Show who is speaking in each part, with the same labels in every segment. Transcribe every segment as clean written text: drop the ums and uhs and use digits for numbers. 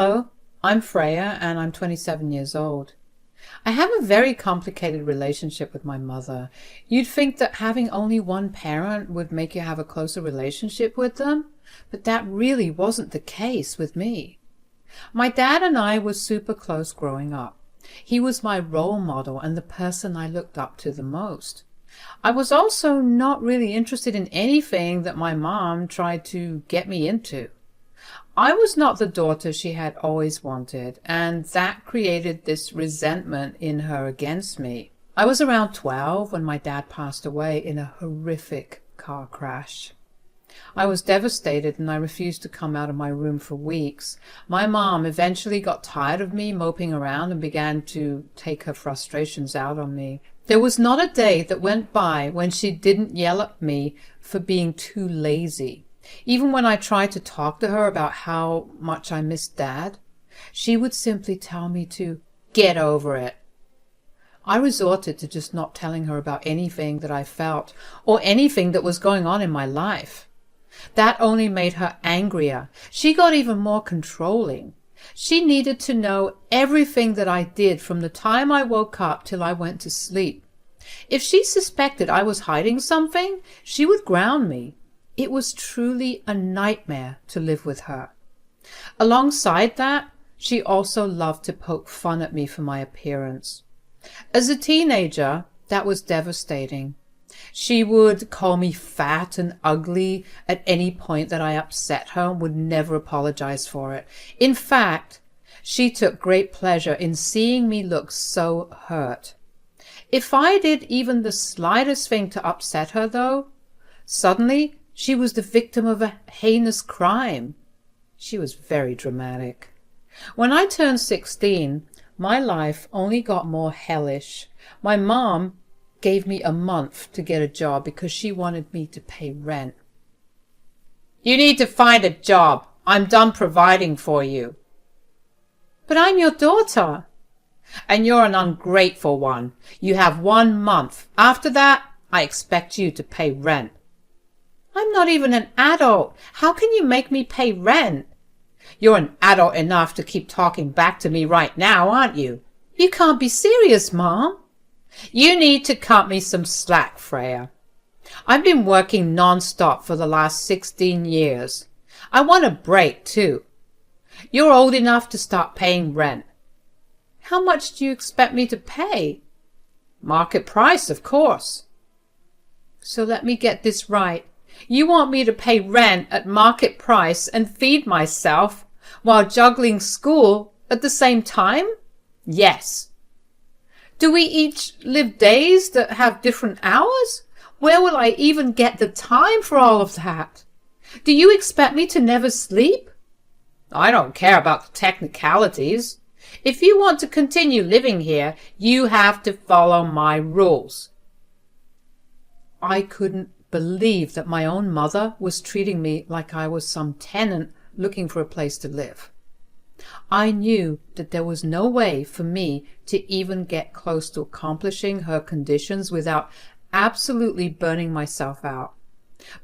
Speaker 1: Hello, I'm Freya and I'm 27 years old. I have a very complicated relationship with my mother. You'd think that having only one parent would make you have a closer relationship with them, but that really wasn't the case with me. My dad and I were super close growing up. He was my role model and the person I looked up to the most. I was also not really interested in anything that my mom tried to get me into. I was not the daughter she had always wanted, and that created this resentment in her against me. I was around 12 when my dad passed away in a horrific car crash. I was devastated and I refused to come out of my room for weeks. My mom eventually got tired of me moping around and began to take her frustrations out on me. There was not a day that went by when she didn't yell at me for being too lazy. Even when I tried to talk to her about how much I missed Dad, she would simply tell me to get over it. I resorted to just not telling her about anything that I felt or anything that was going on in my life. That only made her angrier. She got even more controlling. She needed to know everything that I did from the time I woke up till I went to sleep. If she suspected I was hiding something, she would ground me. It was truly a nightmare to live with her. Alongside that, she also loved to poke fun at me for my appearance. As a teenager, that was devastating. She would call me fat and ugly at any point that I upset her and would never apologize for it. In fact, she took great pleasure in seeing me look so hurt. If I did even the slightest thing to upset her, though, suddenly she was the victim of a heinous crime. She was very dramatic. When I turned 16, my life only got more hellish. My mom gave me a month to get a job because she wanted me to pay rent. "You need to find a job. I'm done providing for you." "But I'm your daughter." "And you're an ungrateful one. You have 1 month. After that, I expect you to pay rent." "I'm not even an adult. How can you make me pay rent?" "You're an adult enough to keep talking back to me right now, aren't you?" "You can't be serious, Mom." "You need to cut me some slack, Freya. I've been working non-stop for the last 16 years. I want a break, too. You're old enough to start paying rent." "How much do you expect me to pay?" "Market price, of course." "So let me get this right. You want me to pay rent at market price and feed myself while juggling school at the same time?" "Yes." "Do we each live days that have different hours? Where will I even get the time for all of that? Do you expect me to never sleep?" "I don't care about the technicalities. If you want to continue living here, you have to follow my rules." I couldn't believe that my own mother was treating me like I was some tenant looking for a place to live. I knew that there was no way for me to even get close to accomplishing her conditions without absolutely burning myself out.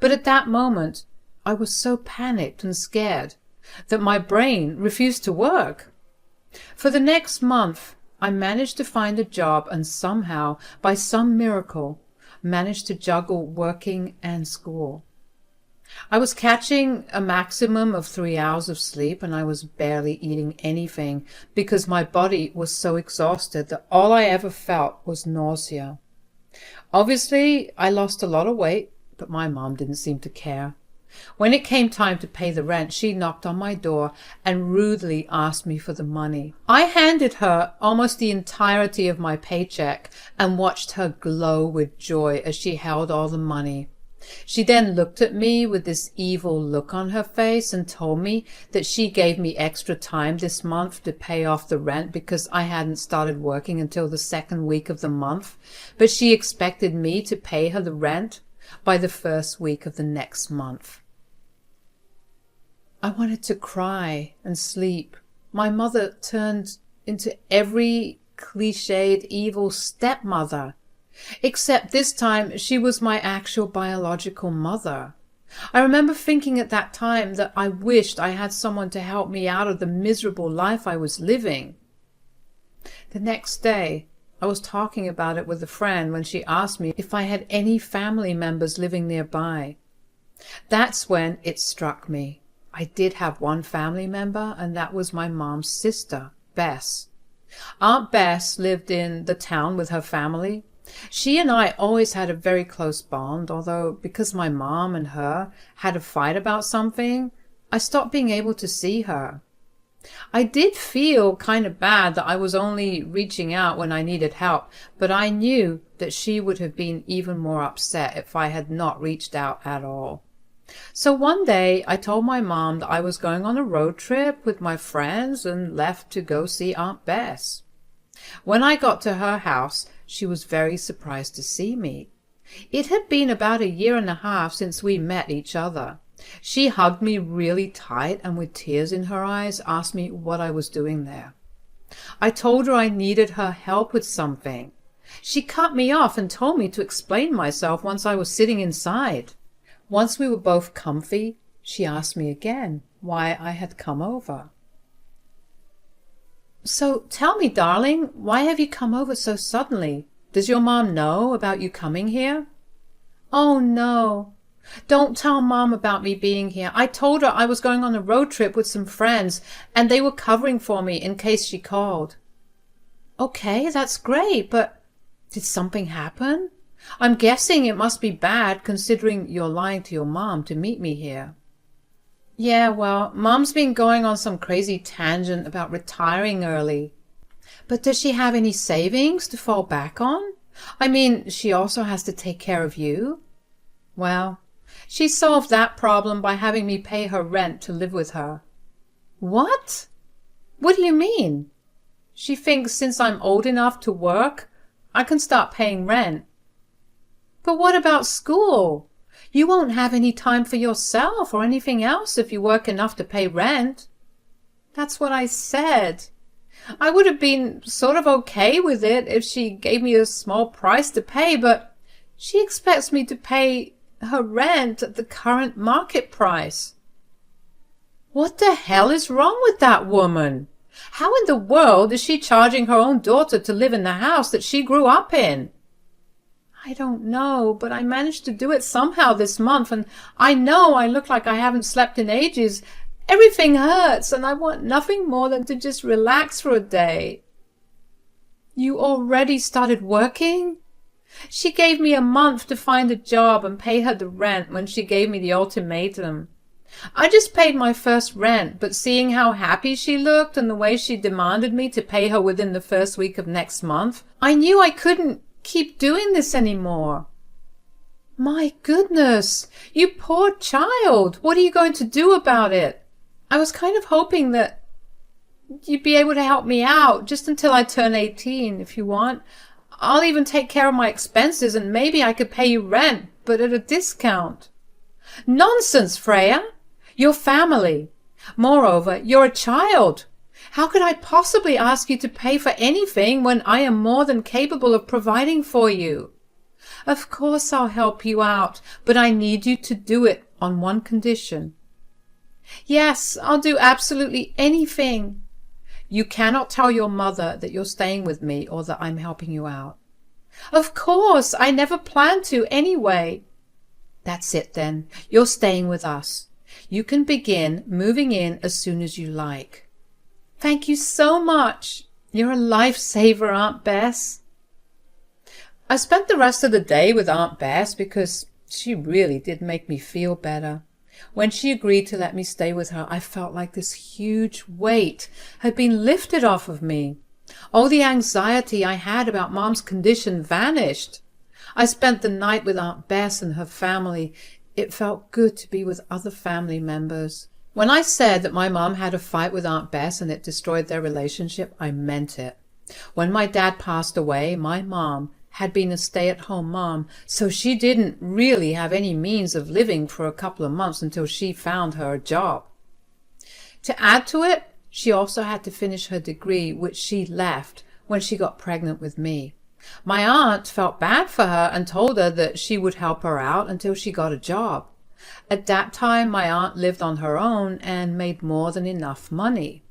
Speaker 1: But at that moment, I was so panicked and scared that my brain refused to work. For the next month, I managed to find a job and somehow, by some miracle, managed to juggle working and school. I was catching a maximum of 3 hours of sleep and I was barely eating anything because my body was so exhausted that all I ever felt was nausea. Obviously, I lost a lot of weight, but my mom didn't seem to care. When it came time to pay the rent, she knocked on my door and rudely asked me for the money. I handed her almost the entirety of my paycheck and watched her glow with joy as she held all the money. She then looked at me with this evil look on her face and told me that she gave me extra time this month to pay off the rent because I hadn't started working until the 2nd week of the month, but she expected me to pay her the rent by the 1st week of the next month. I wanted to cry and sleep. My mother turned into every cliched evil stepmother, except this time she was my actual biological mother. I remember thinking at that time that I wished I had someone to help me out of the miserable life I was living. The next day, I was talking about it with a friend when she asked me if I had any family members living nearby. That's when it struck me. I did have one family member, and that was my mom's sister, Bess. Aunt Bess lived in the town with her family. She and I always had a very close bond, although because my mom and her had a fight about something, I stopped being able to see her. I did feel kind of bad that I was only reaching out when I needed help, but I knew that she would have been even more upset if I had not reached out at all. So one day I told my mom that I was going on a road trip with my friends and left to go see Aunt Bess. When I got to her house, she was very surprised to see me. It had been about 1.5 years since we met each other. She hugged me really tight and with tears in her eyes asked me what I was doing there. I told her I needed her help with something. She cut me off and told me to explain myself once I was sitting inside. Once we were both comfy, she asked me again why I had come over. "So tell me, darling, why have you come over so suddenly? Does your mom know about you coming here?" "Oh, no. Don't tell Mom about me being here. I told her I was going on a road trip with some friends, and they were covering for me in case she called." "Okay, that's great, but did something happen? I'm guessing it must be bad considering you're lying to your mom to meet me here." "Yeah, well, Mom's been going on some crazy tangent about retiring early." "But does she have any savings to fall back on? I mean, she also has to take care of you." "Well, she solved that problem by having me pay her rent to live with her." "What? What do you mean?" "She thinks since I'm old enough to work, I can start paying rent." "But what about school? You won't have any time for yourself or anything else if you work enough to pay rent." "That's what I said. I would have been sort of okay with it if she gave me a small price to pay, but she expects me to pay her rent at the current market price." "What the hell is wrong with that woman? How in the world is she charging her own daughter to live in the house that she grew up in?" "I don't know, but I managed to do it somehow this month, and I know I look like I haven't slept in ages. Everything hurts, and I want nothing more than to just relax for a day." "You already started working?" "She gave me a month to find a job and pay her the rent when she gave me the ultimatum. I just paid my first rent, but seeing how happy she looked and the way she demanded me to pay her within the first week of next month, I knew I couldn't keep doing this anymore." "My goodness, you poor child. What are you going to do about it?" "I was kind of hoping that you'd be able to help me out just until I turn 18, if you want. I'll even take care of my expenses and maybe I could pay you rent, but at a discount." "Nonsense, Freya. You're family. Moreover, you're a child. How could I possibly ask you to pay for anything when I am more than capable of providing for you?" "Of course I'll help you out, but I need you to do it on one condition." "Yes, I'll do absolutely anything." "You cannot tell your mother that you're staying with me or that I'm helping you out." "Of course, I never planned to anyway." "That's it then. You're staying with us. You can begin moving in as soon as you like." "Thank you so much. You're a lifesaver, Aunt Bess." I spent the rest of the day with Aunt Bess because she really did make me feel better. When she agreed to let me stay with her, I felt like this huge weight had been lifted off of me. All the anxiety I had about Mom's condition vanished. I spent the night with Aunt Bess and her family. It felt good to be with other family members. When I said that my mom had a fight with Aunt Bess and it destroyed their relationship, I meant it. When my dad passed away, my mom had been a stay-at-home mom, so she didn't really have any means of living for a couple of months until she found her a job. To add to it, she also had to finish her degree, which she left when she got pregnant with me. My aunt felt bad for her and told her that she would help her out until she got a job. At that time, my aunt lived on her own and made more than enough money.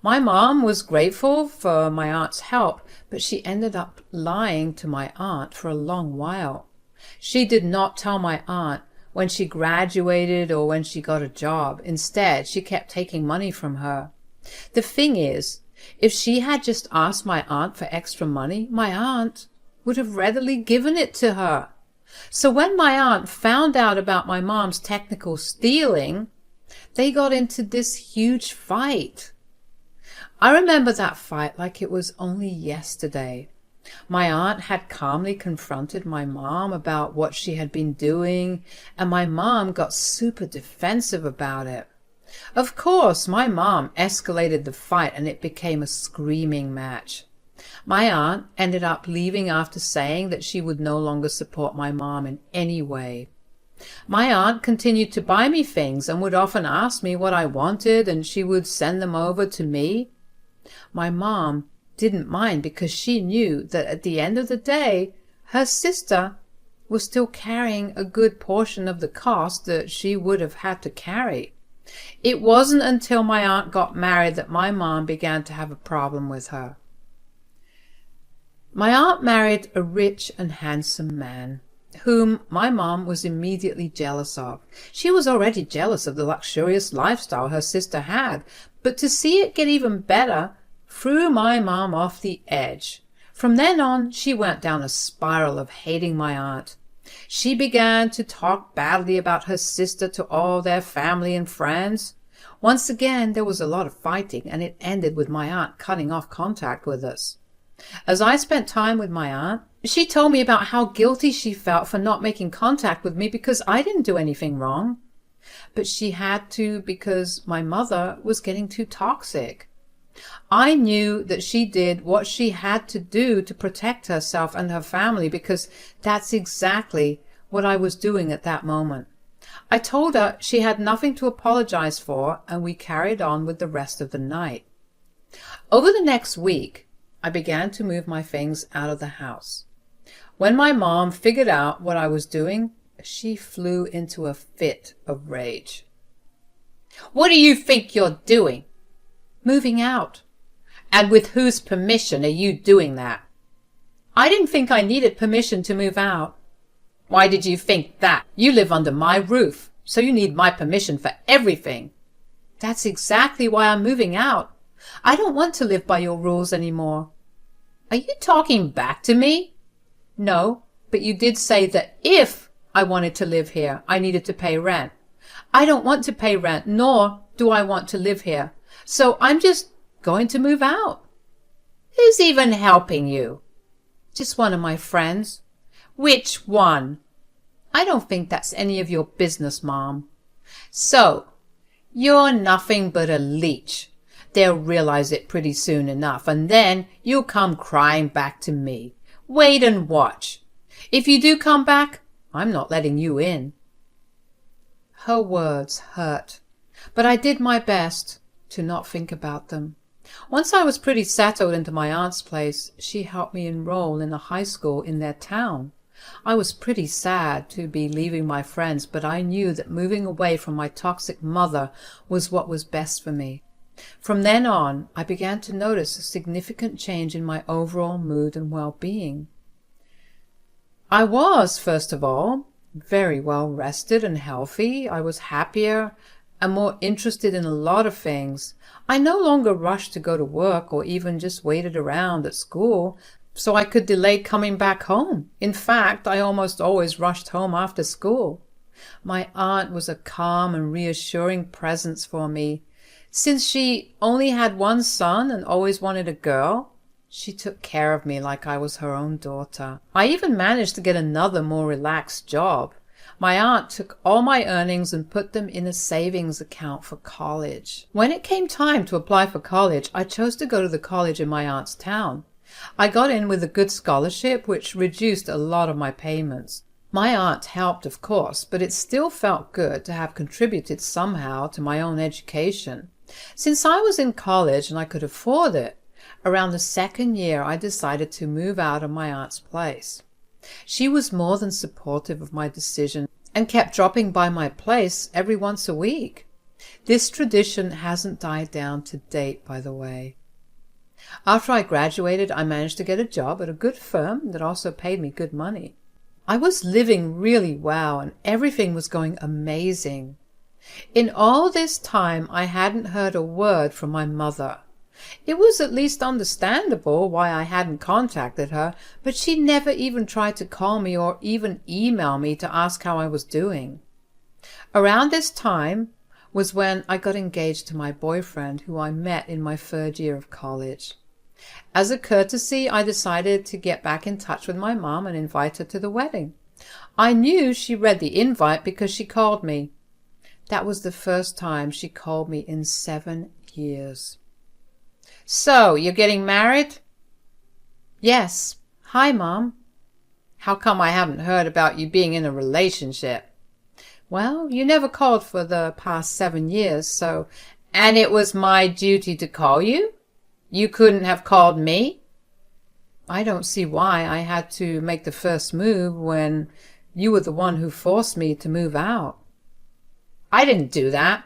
Speaker 1: My mom was grateful for my aunt's help, but she ended up lying to my aunt for a long while. She did not tell my aunt when she graduated or when she got a job. Instead, she kept taking money from her. The thing is, if she had just asked my aunt for extra money, my aunt would have readily given it to her. So when my aunt found out about my mom's technical stealing, they got into this huge fight. I remember that fight like it was only yesterday. My aunt had calmly confronted my mom about what she had been doing, and my mom got super defensive about it. Of course, my mom escalated the fight and it became a screaming match. My aunt ended up leaving after saying that she would no longer support my mom in any way. My aunt continued to buy me things and would often ask me what I wanted, and she would send them over to me. My mom didn't mind because she knew that at the end of the day, her sister was still carrying a good portion of the cost that she would have had to carry. It wasn't until my aunt got married that my mom began to have a problem with her. My aunt married a rich and handsome man, whom my mom was immediately jealous of. She was already jealous of the luxurious lifestyle her sister had, but to see it get even better threw my mom off the edge. From then on, she went down a spiral of hating my aunt. She began to talk badly about her sister to all their family and friends. Once again, there was a lot of fighting, and it ended with my aunt cutting off contact with us. As I spent time with my aunt, she told me about how guilty she felt for not making contact with me because I didn't do anything wrong. But she had to because my mother was getting too toxic. I knew that she did what she had to do to protect herself and her family because that's exactly what I was doing at that moment. I told her she had nothing to apologize for, and we carried on with the rest of the night. Over the next week, I began to move my things out of the house. When my mom figured out what I was doing, she flew into a fit of rage. "What do you think you're doing?" "Moving out." "And with whose permission are you doing that?" "I didn't think I needed permission to move out." "Why did you think that? You live under my roof, so you need my permission for everything." "That's exactly why I'm moving out. I don't want to live by your rules anymore." "Are you talking back to me?" "No, but you did say that if I wanted to live here, I needed to pay rent. I don't want to pay rent, nor do I want to live here. So I'm just going to move out." "Who's even helping you?" "Just one of my friends." "Which one?" "I don't think that's any of your business, Mom." "So, you're nothing but a leech. They'll realize it pretty soon enough, and then you'll come crying back to me. Wait and watch. If you do come back, I'm not letting you in." Her words hurt, but I did my best to not think about them. Once I was pretty settled into my aunt's place, she helped me enroll in a high school in their town. I was pretty sad to be leaving my friends, but I knew that moving away from my toxic mother was what was best for me. From then on, I began to notice a significant change in my overall mood and well-being. I was, first of all, very well rested and healthy. I was happier and more interested in a lot of things. I no longer rushed to go to work or even just waited around at school so I could delay coming back home. In fact, I almost always rushed home after school. My aunt was a calm and reassuring presence for me. Since she only had one son and always wanted a girl, she took care of me like I was her own daughter. I even managed to get another, more relaxed job. My aunt took all my earnings and put them in a savings account for college. When it came time to apply for college, I chose to go to the college in my aunt's town. I got in with a good scholarship, which reduced a lot of my payments. My aunt helped, of course, but it still felt good to have contributed somehow to my own education. Since I was in college and I could afford it, around the second year I decided to move out of my aunt's place. She was more than supportive of my decision, and kept dropping by my place every once a week. This tradition hasn't died down to date, by the way. After I graduated, I managed to get a job at a good firm that also paid me good money. I was living really well and everything was going amazing. In all this time, I hadn't heard a word from my mother. It was at least understandable why I hadn't contacted her, but she never even tried to call me or even email me to ask how I was doing. Around this time was when I got engaged to my boyfriend, who I met in my third year of college. As a courtesy, I decided to get back in touch with my mom and invite her to the wedding. I knew she read the invite because she called me. That was the first time she called me in 7 years. "So, you're getting married?" "Yes. Hi, Mom." "How come I haven't heard about you being in a relationship?" "Well, you never called for the past 7 years, so—" "And it was my duty to call you? You couldn't have called me?" "I don't see why I had to make the first move when you were the one who forced me to move out." "I didn't do that."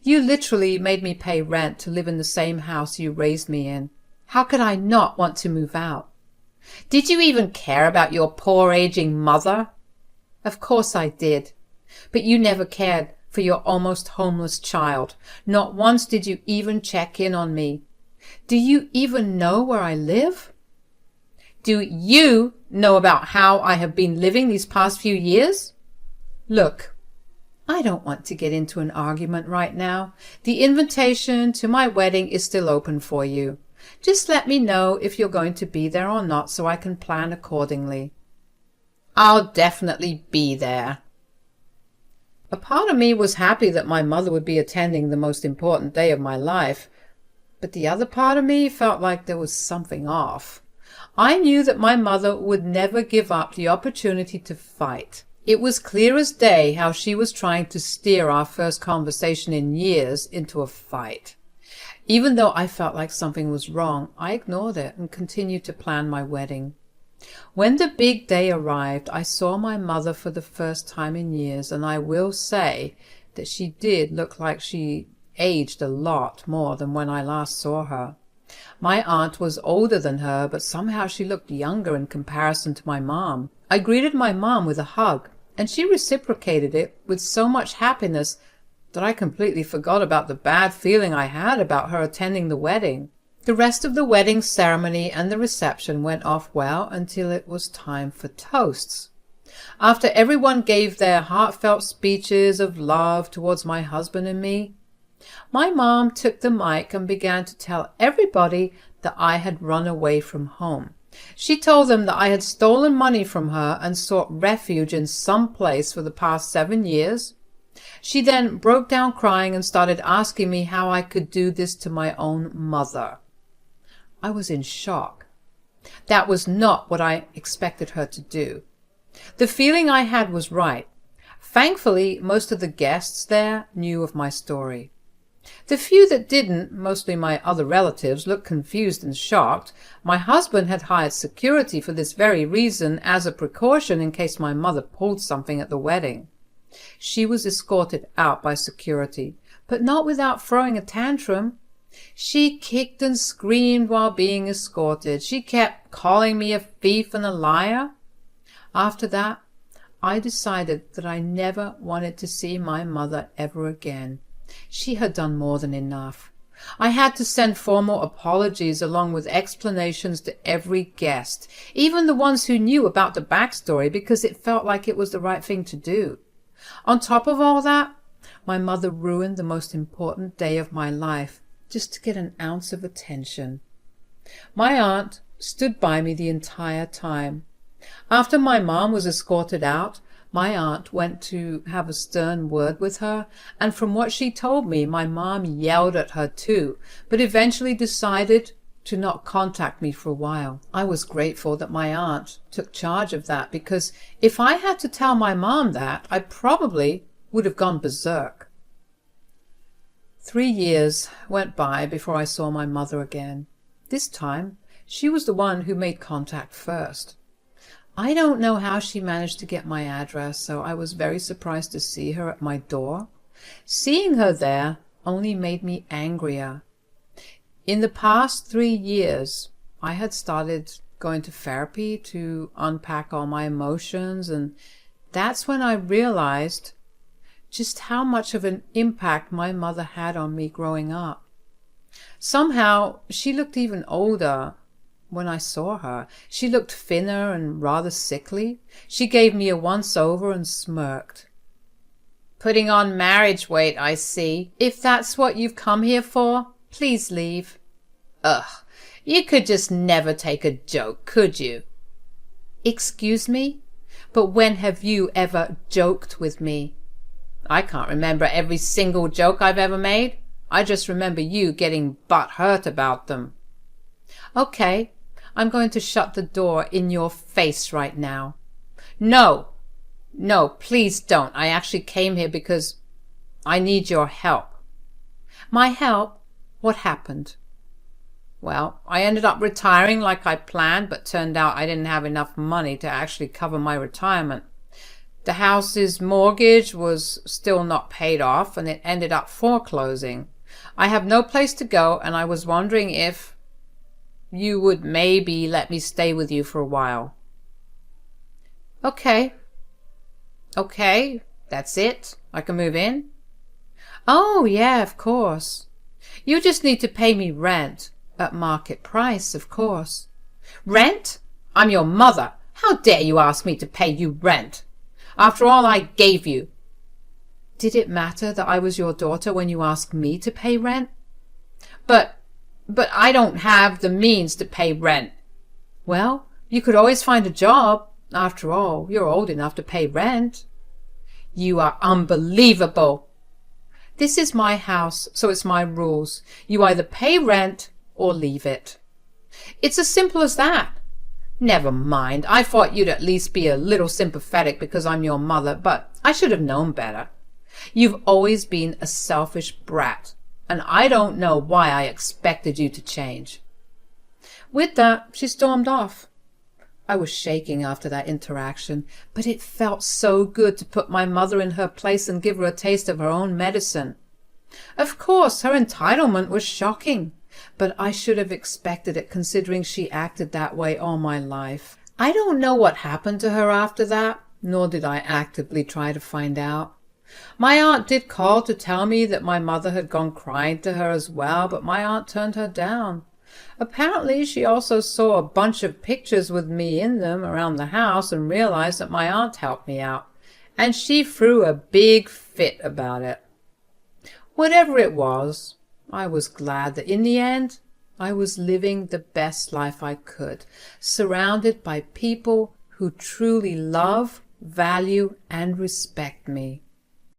Speaker 1: "You literally made me pay rent to live in the same house you raised me in. How could I not want to move out?" "Did you even care about your poor aging mother?" "Of course I did. But you never cared for your almost homeless child. Not once did you even check in on me. Do you even know where I live?" "Do you know about how I have been living these past few years?" "Look, I don't want to get into an argument right now. The invitation to my wedding is still open for you. Just let me know if you're going to be there or not so I can plan accordingly." "I'll definitely be there." A part of me was happy that my mother would be attending the most important day of my life, but the other part of me felt like there was something off. I knew that my mother would never give up the opportunity to fight. It was clear as day how she was trying to steer our first conversation in years into a fight. Even though I felt like something was wrong, I ignored it and continued to plan my wedding. When the big day arrived, I saw my mother for the first time in years, and I will say that she did look like she aged a lot more than when I last saw her. My aunt was older than her, but somehow she looked younger in comparison to my mom. I greeted my mom with a hug, and she reciprocated it with so much happiness that I completely forgot about the bad feeling I had about her attending the wedding. The rest of the wedding ceremony and the reception went off well until it was time for toasts. After everyone gave their heartfelt speeches of love towards my husband and me, my mom took the mic and began to tell everybody that I had run away from home. She told them that I had stolen money from her and sought refuge in some place for the past 7 years. She then broke down crying and started asking me how I could do this to my own mother. I was in shock. That was not what I expected her to do. The feeling I had was right. Thankfully, most of the guests there knew of my story. The few that didn't, mostly my other relatives, looked confused and shocked. My husband had hired security for this very reason as a precaution in case my mother pulled something at the wedding. She was escorted out by security, but not without throwing a tantrum. She kicked and screamed while being escorted. She kept calling me a thief and a liar. After that, I decided that I never wanted to see my mother ever again. She had done more than enough. I had to send formal apologies along with explanations to every guest, even the ones who knew about the backstory, because it felt like it was the right thing to do. On top of all that, my mother ruined the most important day of my life just to get an ounce of attention. My aunt stood by me the entire time. After my mom was escorted out, my aunt went to have a stern word with her, and from what she told me, my mom yelled at her too, but eventually decided to not contact me for a while. I was grateful that my aunt took charge of that, because if I had to tell my mom that, I probably would have gone berserk. 3 years went by before I saw my mother again. This time, she was the one who made contact first. I don't know how she managed to get my address, so I was very surprised to see her at my door. Seeing her there only made me angrier. In the past 3 years, I had started going to therapy to unpack all my emotions, and that's when I realized just how much of an impact my mother had on me growing up. Somehow, she looked even older when I saw her. She looked thinner and rather sickly. She gave me a once-over and smirked. "Putting on marriage weight, I see. If that's what you've come here for, please leave." Ugh, you could just never take a joke, could you? Excuse me? But when have you ever joked with me? I can't remember every single joke I've ever made. I just remember you getting butthurt about them. Okay, I'm going to shut the door in your face right now. No, please don't. I actually came here because I need your help. My help? What happened? Well, I ended up retiring like I planned, but turned out I didn't have enough money to actually cover my retirement. The house's mortgage was still not paid off, and it ended up foreclosing. I have no place to go, and I was wondering if you would maybe let me stay with you for a while. Okay, that's it. I can move in? Oh, yeah, of course. You just need to pay me rent. At market price, of course. Rent? I'm your mother. How dare you ask me to pay you rent? After all I gave you. Did it matter that I was your daughter when you asked me to pay rent? But I don't have the means to pay rent. Well, you could always find a job. After all, you're old enough to pay rent. You are unbelievable. This is my house, so it's my rules. You either pay rent or leave it. It's as simple as that. Never mind, I thought you'd at least be a little sympathetic because I'm your mother, but I should have known better. You've always been a selfish brat, and I don't know why I expected you to change. With that, she stormed off. I was shaking after that interaction, but it felt so good to put my mother in her place and give her a taste of her own medicine. Of course, her entitlement was shocking, but I should have expected it considering she acted that way all my life. I don't know what happened to her after that, nor did I actively try to find out. My aunt did call to tell me that my mother had gone crying to her as well, but my aunt turned her down. Apparently she also saw a bunch of pictures with me in them around the house and realized that my aunt helped me out, and she threw a big fit about it. Whatever it was, I was glad that in the end I was living the best life I could, surrounded by people who truly love, value, and respect me.